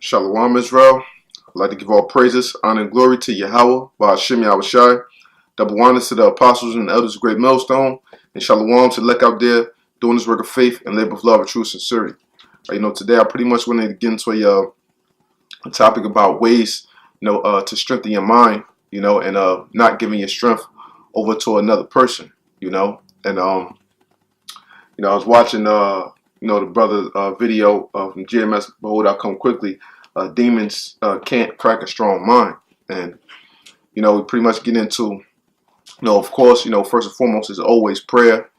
Shalawam, Israel. I'd like to give all praises, honor, and glory to YAHAWAH, YAHAWASHI. Double honors to the apostles and elders of Great Millstone, and Shalawam to the elect out there doing this work of faith and labor of love and true sincerity. Today I pretty much want to get into a topic about ways, to strengthen your mind, and not giving your strength over to another person, And I was watching the brother video from GMS. Behold, I come quickly. Demons can't crack a strong mind, and we pretty much get into, of course, first and foremost is always prayer,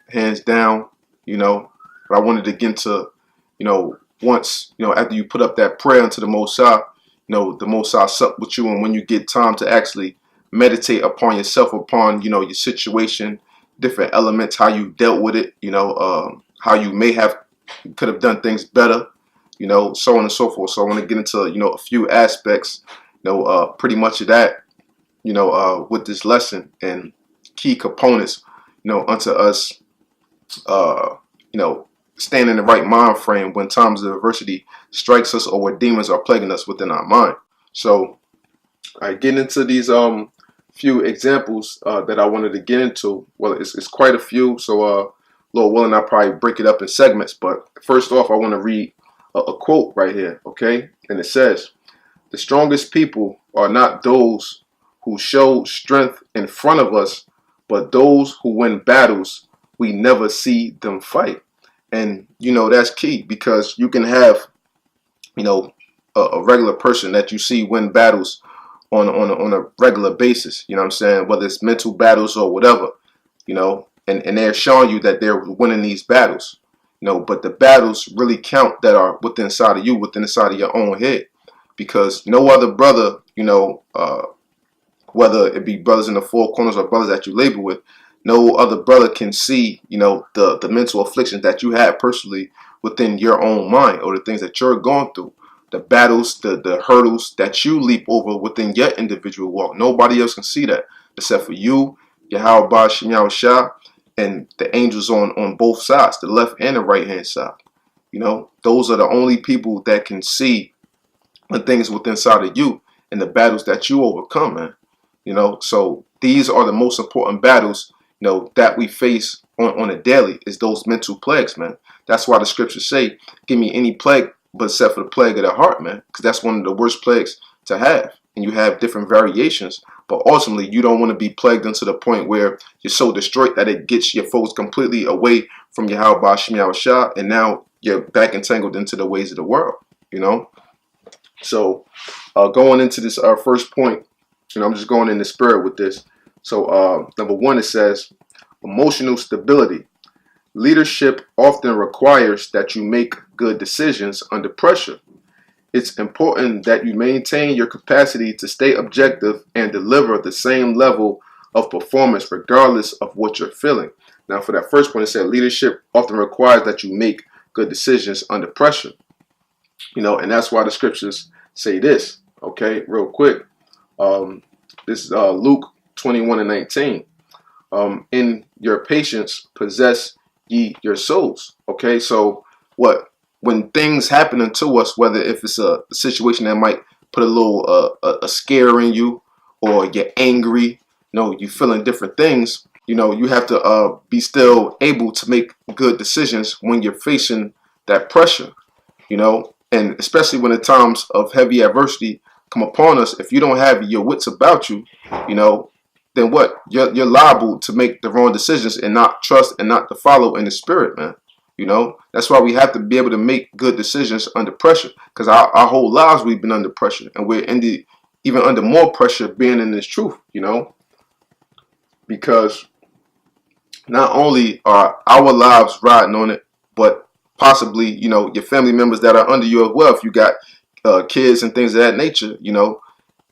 hands down, But I wanted to get into, once, after you put up that prayer unto the Most High, the Most High sup with you, and when you get time to actually meditate upon yourself, upon, your situation, different elements, how you dealt with it, how you could have done things better, so on and so forth. So I want to get into, a few aspects, pretty much of that, with this lesson, and key components, unto us, staying in the right mind frame when times of adversity strikes us or where demons are plaguing us within our mind. So I get into these few examples that I wanted to get into. Well, it's quite a few, so Lord willing, I'll probably break it up in segments. But first off, I want to read a quote right here, okay? And it says, "The strongest people are not those who show strength in front of us, but those who win battles we never see them fight." And that's key, because you can have a regular person that you see win battles on a regular basis, what I'm saying, whether it's mental battles or whatever, and they're showing you that they're winning these battles, but the battles really count that are within inside of you, within inside of your own head, because no other brother, whether it be brothers in the four corners or brothers that you labor with, no other brother can see, the mental afflictions that you have personally within your own mind, or the things that you're going through, the battles, the hurdles that you leap over within your individual walk. Nobody else can see that except for you, YAHAWASHI, and the angels on both sides, the left and the right hand side. Those are the only people that can see the things within inside of you and the battles that you overcome, man. So these are the most important battles, that we face on a daily, is those mental plagues, man. That's why the scriptures say, give me any plague but except for the plague of the heart, man, because that's one of the worst plagues to have. And you have different variations, but ultimately you don't want to be plagued into the point where you're so destroyed that it gets your focus completely away from YAHAWASHI, and now you're back entangled into the ways of the world, So going into this first point, I'm just going in the spirit with this. So number one, it says emotional stability. Leadership often requires that you make good decisions under pressure. It's important that you maintain your capacity to stay objective and deliver the same level of performance regardless of what you're feeling. Now, for that first point, it said leadership often requires that you make good decisions under pressure. And that's why the scriptures say this, okay, real quick. This is Luke 21:19. In your patience possess ye your souls. Okay, so when things happen unto us, whether if it's a situation that might put a little a scare in you, or you're angry, you feeling different things, you have to be still able to make good decisions when you're facing that pressure, and especially when the times of heavy adversity come upon us. If you don't have your wits about you, then what? You're liable to make the wrong decisions and not trust and not to follow in the spirit, man. That's why we have to be able to make good decisions under pressure, because our whole lives we've been under pressure, and we're even under more pressure being in this truth, because not only are our lives riding on it, but possibly, your family members that are under you as well. If you got kids and things of that nature,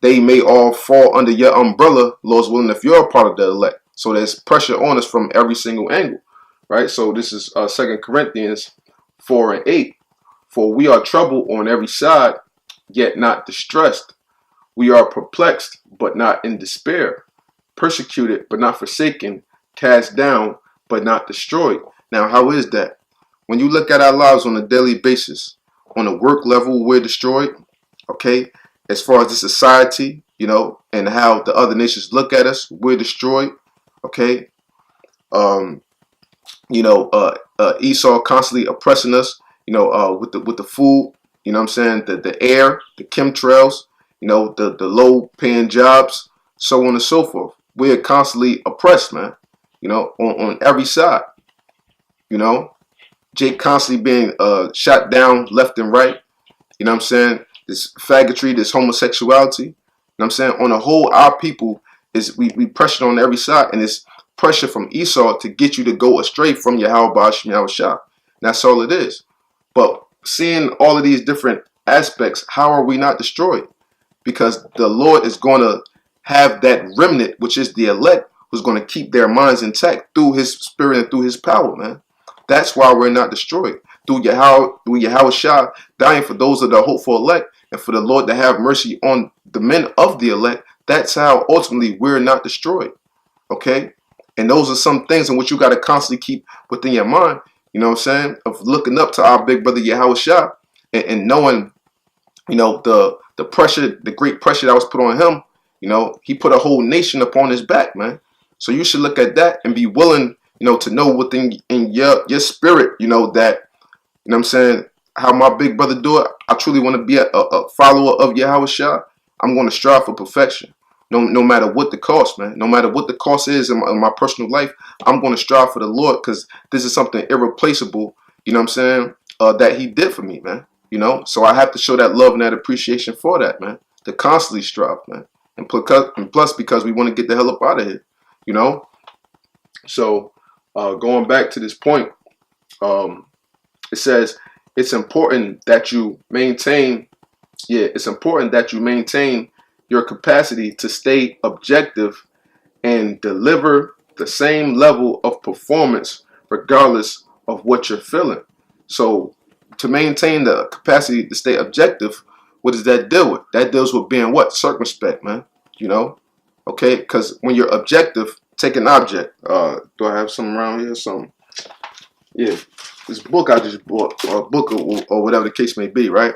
they may all fall under your umbrella, Lord's willing, if you're a part of the elect. So there's pressure on us from every single angle, right? So this is 2 Corinthians 4:8. For we are troubled on every side, yet not distressed. We are perplexed, but not in despair. Persecuted, but not forsaken. Cast down, but not destroyed. Now, how is that? When you look at our lives on a daily basis, On a work level, we're destroyed. Okay, as far as the society, you know, and how the other nations look at us, we're destroyed. Okay, um, Esau constantly oppressing us, with the food, you know what I'm saying, the air, the chemtrails, the low paying jobs, so on and so forth. We're constantly oppressed, man, on every side, you know. Jake constantly being shot down left and right, you know what I'm saying? This faggotry, this homosexuality, you know what I'm saying? On the whole, our people we pressured on every side, and it's pressure from Esau to get you to go astray from YAHAWASHI. That's all it is. But seeing all of these different aspects, how are we not destroyed? Because the Lord is going to have that remnant, which is the elect, who's going to keep their minds intact through his spirit and through his power, man. That's why we're not destroyed. Through YAHAWASHI dying for those of the hopeful elect, and for the Lord to have mercy on the men of the elect. That's how ultimately we're not destroyed. Okay? And those are some things in which you got to constantly keep within your mind, you know what I'm saying, of looking up to our big brother YAHAWASHI, and knowing, the pressure, the great pressure that was put on him. He put a whole nation upon his back, man. So you should look at that and be willing, to know within in your spirit, that, what I'm saying, how my big brother do it. I truly want to be a follower of YAHAWASHI. I'm going to strive for perfection. No matter what the cost, man. No matter what the cost is in my personal life, I'm going to strive for the Lord, because this is something irreplaceable, you know what I'm saying, that he did for me, man. So I have to show that love and that appreciation for that, man. To constantly strive, man. And plus because we want to get the hell up out of here, So going back to this point, it says it's important that you maintain, your capacity to stay objective and deliver the same level of performance regardless of what you're feeling. So to maintain the capacity to stay objective, what does that deal with? That deals with being what? Circumspect, man. Okay? Because when you're objective, take an object. Do I have some around here? Some. Yeah. This book I just bought, or a book, or whatever the case may be, right?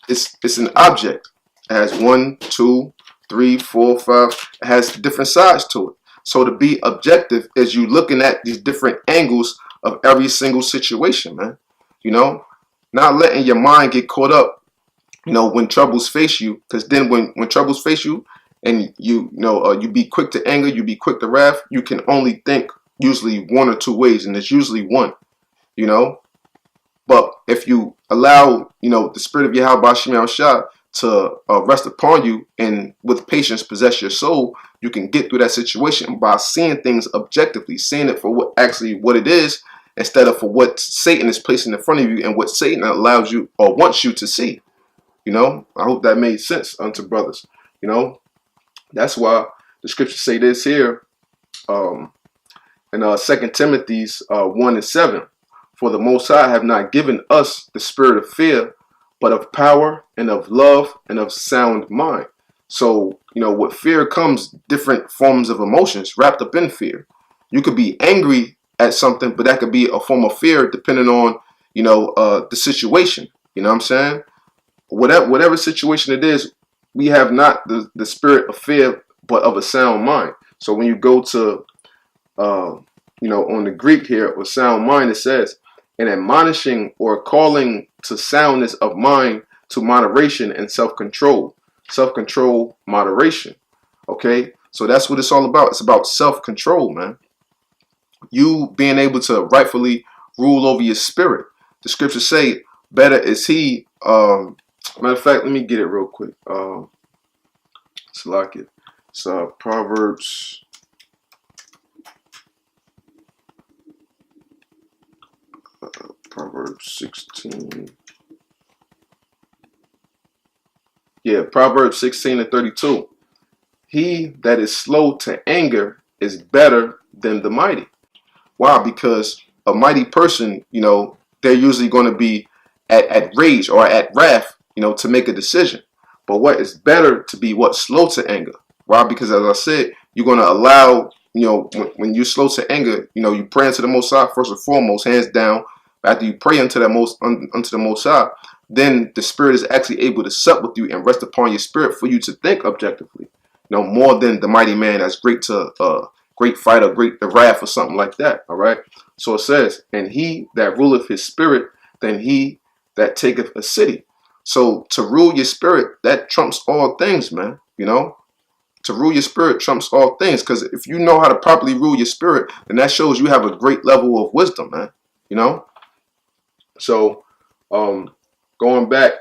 It's an object. It has 1, 2, 3, 4, 5. It has different sides to it. So to be objective is you looking at these different angles of every single situation, man. Not letting your mind get caught up, when troubles face you. Because then when troubles face you, and you be quick to anger, you be quick to wrath, you can only think usually one or two ways, and it's usually one, But if you allow, the spirit of YAHAWASHI to rest upon you, and with patience possess your soul, you can get through that situation by seeing things objectively, seeing it for what it is, instead of for what Satan is placing in front of you and what Satan allows you or wants you to see. I hope that made sense unto brothers. That's why the scriptures say this here in 2 Timothy 1:7. For the Most High have not given us the spirit of fear, but of power and of love and of sound mind. So, with fear comes different forms of emotions wrapped up in fear. You could be angry at something, but that could be a form of fear depending on, the situation. You know what I'm saying? Whatever situation it is, we have not the spirit of fear, but of a sound mind. So when you go to, on the Greek here, or sound mind, it says, and admonishing or calling to soundness of mind, to moderation and self-control. Self-control, moderation. Okay? So that's what it's all about. It's about self-control, man. You being able to rightfully rule over your spirit. The scriptures say, better is he. Matter of fact, let me get it real quick. It's like it. It's Proverbs. Proverbs 16. Yeah, Proverbs 16:32. He that is slow to anger is better than the mighty. Why? Because a mighty person, they're usually going to be at rage or at wrath, to make a decision. But what is better to be slow to anger? Why? Because as I said, you're going to allow, when you're slow to anger, you pray unto the Most High first and foremost, hands down. After you pray unto the Most High, then the spirit is actually able to sup with you and rest upon your spirit for you to think objectively. You know, more than the mighty man that's great to great fighter, great the wrath or something like that. All right. So it says, and he that ruleth his spirit, than he that taketh a city. So to rule your spirit, that trumps all things, man. You know, to rule your spirit trumps all things. Because if you know how to properly rule your spirit, then that shows you have a great level of wisdom, man. You know. So going back,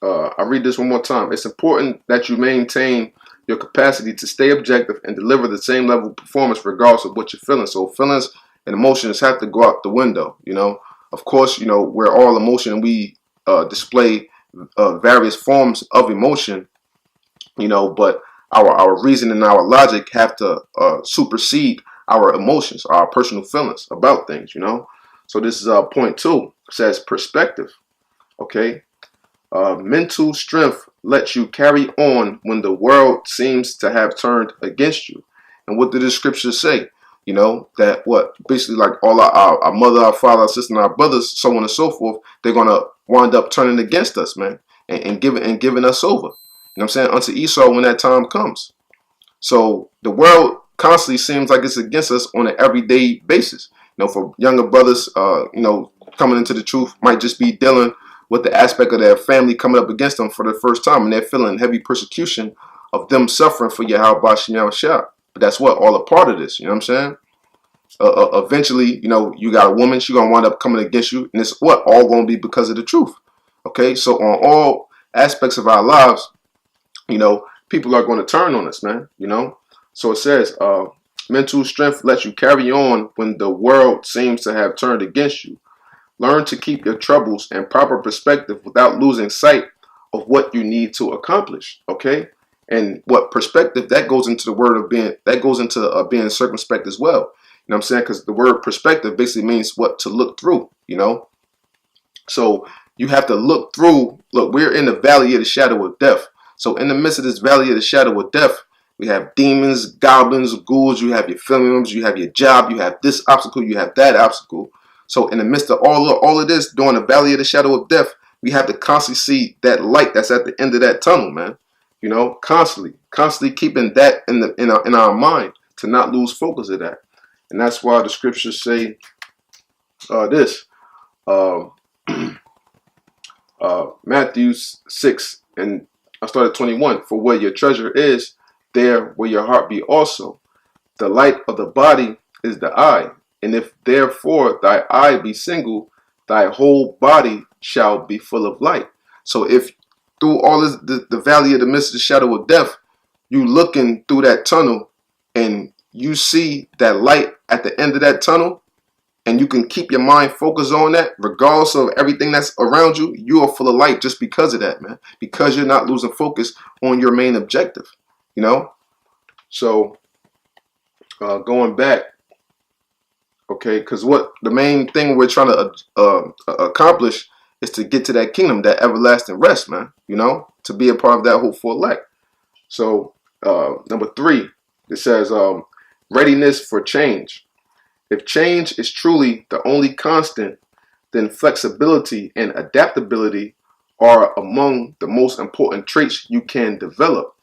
I read this one more time. It's important that you maintain your capacity to stay objective and deliver the same level of performance regardless of what you're feeling. So feelings and emotions have to go out the window. You know, of course, you know, we're all emotion and we display various forms of emotion, you know, but our reason and our logic have to supersede our emotions, our personal feelings about things, you know. So this is point 2. It says perspective. Okay. Mental strength lets you carry on when the world seems to have turned against you. And what did the scriptures say? You know, that what basically like all our mother, our father, our sister, and our brothers, so on and so forth, they're gonna wind up turning against us, man, and giving us over. You know what I'm saying? Unto Esau when that time comes. So the world constantly seems like it's against us on an everyday basis. You know, for younger brothers, you know, coming into the truth might just be dealing with the aspect of their family coming up against them for the first time, and they're feeling heavy persecution of them suffering for YAHAWASHI. But that's what all a part of this. You know what I'm saying? Eventually, you know, you got a woman, she's gonna wind up coming against you, and it's what all gonna be because of the truth. Okay, so on all aspects of our lives, you know, people are going to turn on us, man. You know, so it says, mental strength lets you carry on when the world seems to have turned against you. Learn to keep your troubles in proper perspective without losing sight of what you need to accomplish. Okay, and what perspective, that goes into the word of being, that goes into being circumspect as well. You know what I'm saying? Because the word perspective basically means what? To look through, you know. So you have to look through. Look, we're in the valley of the shadow of death. So in the midst of this valley of the shadow of death, we have demons, goblins, ghouls, you have your films, you have your job, you have this obstacle, you have that obstacle. So in the midst of all of this, during the valley of the shadow of death, we have to constantly see that light that's at the end of that tunnel, man. You know, constantly keeping that in our mind to not lose focus of that. And that's why the scriptures say this. Matthew 6, and I started 21. For where your treasure is, there will your heart be also. The light of the body is the eye. And if therefore thy eye be single, thy whole body shall be full of light. So if through all this, the valley of the midst of the shadow of death, you looking through that tunnel and you see that light at the end of that tunnel, and you can keep your mind focused on that, regardless of everything that's around you, you are full of light just because of that, man. Because you're not losing focus on your main objective, you know? So, going back, okay, because what the main thing we're trying to accomplish is to get to that kingdom, that everlasting rest, man, you know? To be a part of that hopeful elect. So, number 3, it says, readiness for change. If change is truly the only constant, then flexibility and adaptability are among the most important traits you can develop.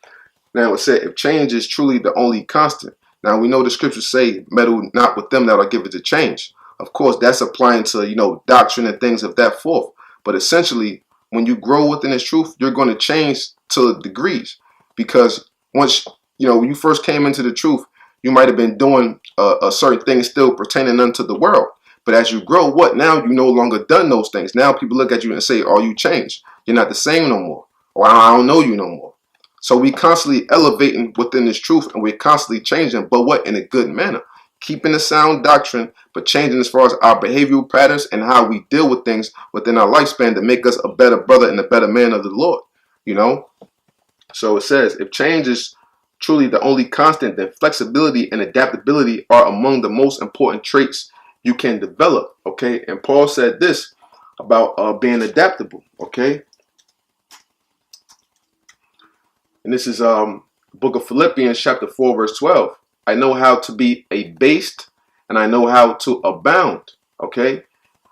Now it said, if change is truly the only constant. Now we know the scriptures say, meddle not with them that are given to change. Of course, that's applying to, you know, doctrine and things of that forth. But essentially, when you grow within this truth, you're going to change to degrees. Because once, you know, when you first came into the truth, you might have been doing a certain thing still pertaining unto the world. But as you grow, what? Now you no longer done those things. Now people look at you and say, oh, you changed. You're not the same no more. Or I don't know you no more. So we constantly elevating within this truth, and we're constantly changing, but what? In a good manner. Keeping the sound doctrine, but changing as far as our behavioral patterns and how we deal with things within our lifespan to make us a better brother and a better man of the Lord. You know? So it says, if change is truly the only constant, then flexibility and adaptability are among the most important traits you can develop. Okay, and Paul said this about being adaptable. Okay, and this is book of Philippians chapter 4 verse 12. I know how to be abased and I know how to abound. Okay,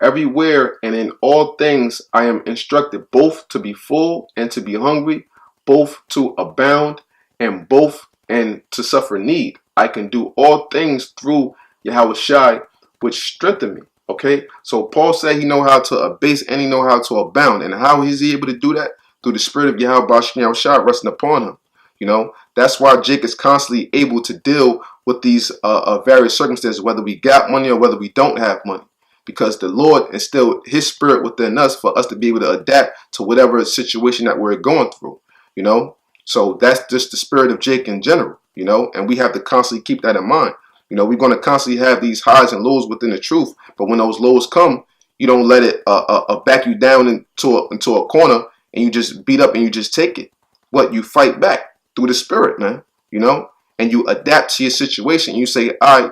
Everywhere and in all things I am instructed both to be full and to be hungry, both to abound and both and to suffer need. I can do all things through YAHAWASHI, which strengthen me. Okay, so Paul said he know how to abase and he know how to abound. And how is he able to do that? Through the spirit of YAHAWASHI resting upon him. You know, that's why Jake is constantly able to deal with these various circumstances, whether we got money or whether we don't have money. Because the Lord instilled his spirit within us for us to be able to adapt to whatever situation that we're going through, you know. So that's just the spirit of Jake in general, you know, and we have to constantly keep that in mind. You know, we're going to constantly have these highs and lows within the truth, but when those lows come, you don't let it back you down into a corner and you just beat up and you just take it. What? You fight back through the spirit, man, you know, and you adapt to your situation. You say, I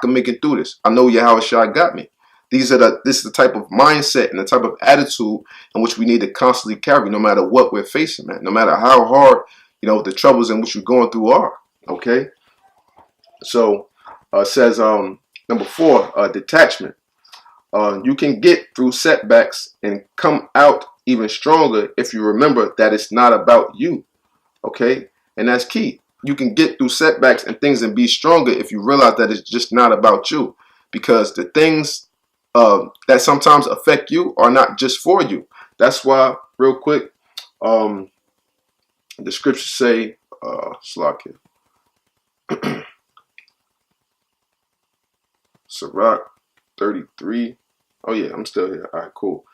can make it through this. I know YAHAWASHI got me. This is the type of mindset and the type of attitude in which we need to constantly carry, no matter what we're facing, man. No matter how hard, you know, the troubles in which we're going through are. Okay. So it says number 4, detachment. You can get through setbacks and come out even stronger if you remember that it's not about you. Okay, and that's key. You can get through setbacks and things and be stronger if you realize that it's just not about you, because the things that sometimes affect you are not just for you. That's why, real quick, the scriptures say, Sirach 33. Oh yeah, I'm still here. All right, cool.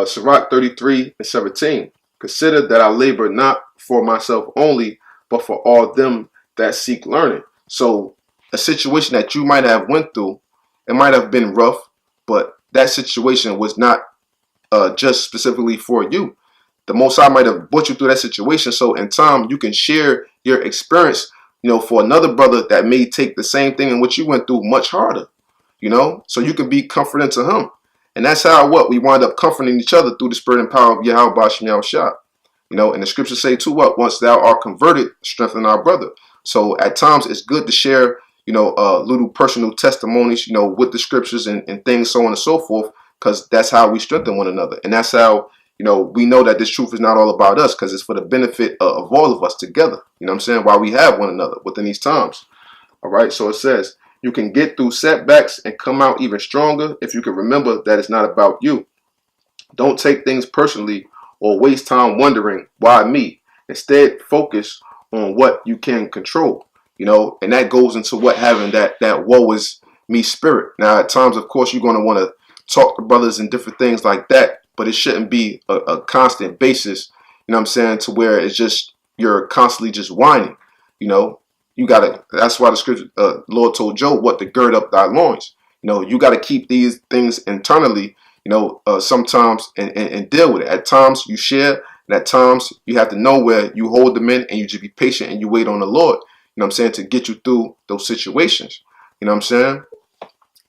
Sirach 33:17. Consider that I labor not for myself only, but for all them that seek learning. So a situation that you might have went through, it might have been rough, but that situation was not just specifically for you. The Most High might have brought you through that situation, so in time you can share your experience, you know, for another brother that may take the same thing in which you went through much harder, you know, so you can be comforting to him. And that's how we wind up comforting each other through the spirit and power of YAHAWASHI. You know, and the scriptures say too, once thou art converted, strengthen our brother. So at times it's good to share, you know, little personal testimonies, you know, with the scriptures and things, so on and so forth, because that's how we strengthen one another. And that's how, you know, we know that this truth is not all about us, because it's for the benefit of all of us together. You know what I'm saying? While we have one another within these times. All right. So it says, you can get through setbacks and come out even stronger if you can remember that it's not about you. Don't take things personally or waste time wondering why me. Instead, focus on what you can control. You know, and that goes into what having that woe is me spirit. Now, at times, of course, you're going to want to talk to brothers and different things like that, but it shouldn't be a constant basis. You know what I'm saying? To where it's just you're constantly just whining. You know. You gotta. That's why the scripture, Lord told Job, what to gird up thy loins. You know, you got to keep these things internally. You know, sometimes and deal with it. At times you share, and at times you have to know where you hold them in, and you just be patient and you wait on the Lord. You know what I'm saying, to get you through those situations. You know what I'm saying.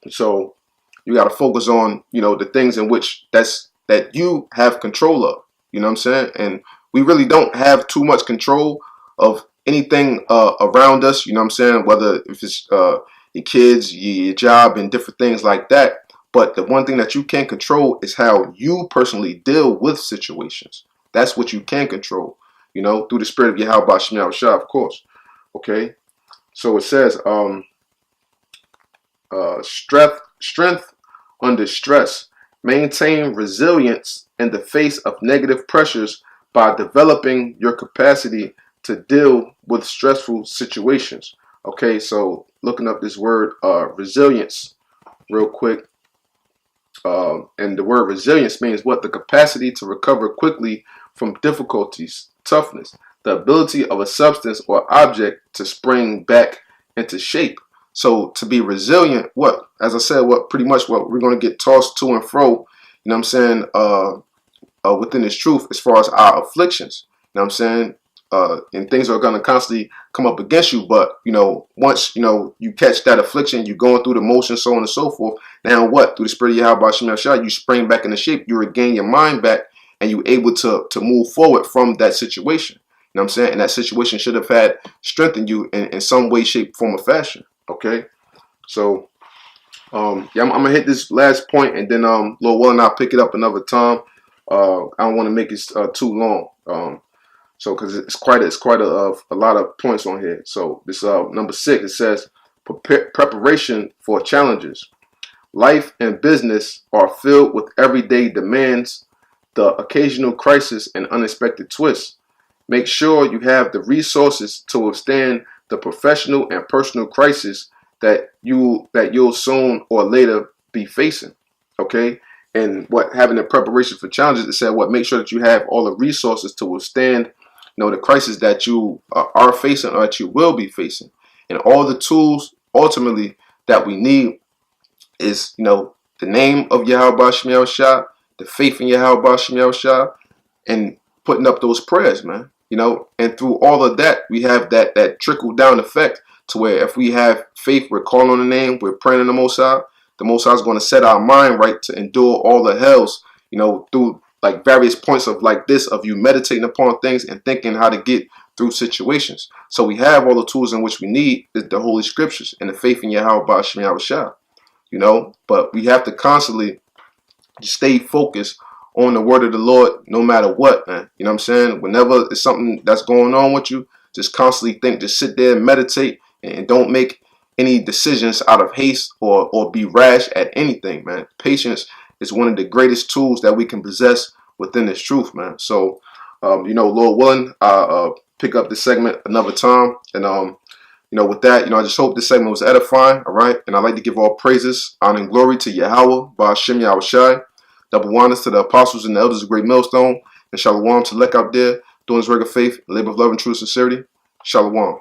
So you got to focus on, you know, the things in which that you have control of. You know what I'm saying, and we really don't have too much control of anything around us, you know what I'm saying, whether if it's your kids, your job, and different things like that. But the one thing that you can control is how you personally deal with situations. That's what you can control, you know, through the spirit of YAHAWASHI, of course. Okay, so it says strength under stress. Maintain resilience in the face of negative pressures by developing your capacity to deal with stressful situations. Okay, so looking up this word resilience real quick, and the word resilience means what? The capacity to recover quickly from difficulties, toughness, the ability of a substance or object to spring back into shape. So to be resilient, what? As I said, pretty much what we're going to get tossed to and fro, you know what I'm saying, within this truth as far as our afflictions, you know what I'm saying. And things are going to constantly come up against you. But, you know, once, you know, you catch that affliction, you're going through the motion, so on and so forth. Now what? Through the spirit of YAHAWASHI, you spring back into shape. You regain your mind back, and you're able to move forward from that situation. You know what I'm saying? And that situation should have strengthened you in some way, shape, form, or fashion. Okay? So Yeah, I'm gonna hit this last point, and then Lord willing, I'll pick it up another time. I don't want to make it too long. So because it's quite a lot of points on here. So this number 6, it says preparation for challenges. Life and business are filled with everyday demands, the occasional crisis, and unexpected twists. Make sure you have the resources to withstand the professional and personal crisis that you'll soon or later be facing. Okay, and what having a preparation for challenges, it said what make sure that you have all the resources to withstand, the crisis that you are facing or that you will be facing, and all the tools ultimately that we need is, the name of YAHAWASHI, the faith in YAHAWASHI, and putting up those prayers, man. And through all of that, we have that trickle down effect to where if we have faith, we're calling on the name, we're praying in the Most High is going to set our mind right to endure all the hells, through like various points of like this, of you meditating upon things and thinking how to get through situations. So we have all the tools in which we need is the Holy Scriptures and the faith in YAHAWASHI, but we have to constantly stay focused on the word of the Lord no matter what, man. You know what I'm saying? Whenever it's something that's going on with you, just constantly think, just sit there and meditate, and don't make any decisions out of haste or be rash at anything, man. Patience is one of the greatest tools that we can possess within this truth, man. So, Lord willing, I'll pick up this segment another time. And, with that, I just hope this segment was edifying, all right? And I'd like to give all praises, honor, and glory to Yahawah, Ba'ashem Yahawashi. Double honors to the apostles and the elders of Great Millstone, and Shalawam to Lek out there, doing his work of faith, labor of love and true sincerity. Shalawam.